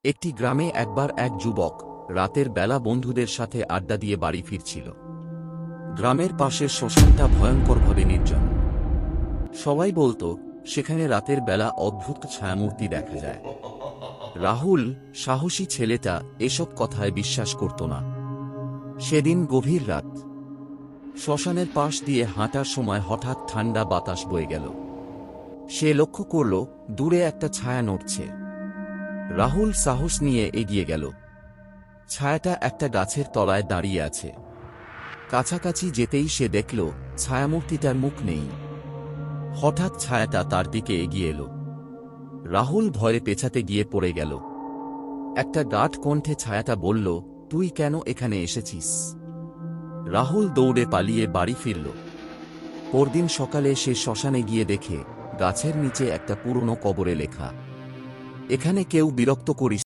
একটি গ্রামে একবার এক যুবক রাতের বেলা বন্ধুদের সাথে আড্ডা দিয়ে বাড়ি ফিরছিল। গ্রামের পাশের শ্মশানটা ভয়ঙ্করভাবে নির্জন। সবাই বলতো সেখানে রাতের বেলা অদ্ভুত ছায়ামূর্তি দেখা যায়। রাহুল, সাহসী ছেলেটা, এসব কথায় বিশ্বাস করত না। সেদিন গভীর রাত। শ্মশানের পাশ দিয়ে হাঁটার সময় হঠাৎ ঠান্ডা বাতাস বয়ে গেল। সে লক্ষ্য করল দূরে একটা ছায়া নড়ছে। রাহুল সাহস নিয়ে এগিয়ে গেল। ছায়াটা একটা গাছের তলায় দাঁড়িয়ে আছে। কাছাকাছি যেতেই সে দেখল ছায়ামূর্তিটার মুখ নেই। হঠাৎ ছায়াটা তার দিকে এগিয়ে এলো। রাহুল ভয়ে পেছাতে গিয়ে পড়ে গেল। একটা গাঢ় কণ্ঠে ছায়াটা বলল, তুই কেন এখানে এসেছিস? রাহুল দৌড়ে পালিয়ে বাড়ি ফিরল। পরদিন সকালে সে শ্মশানে গিয়ে দেখে গাছের নিচে একটা পুরনো কবরে লেখা, এখানে কেউ বিরক্ত করিস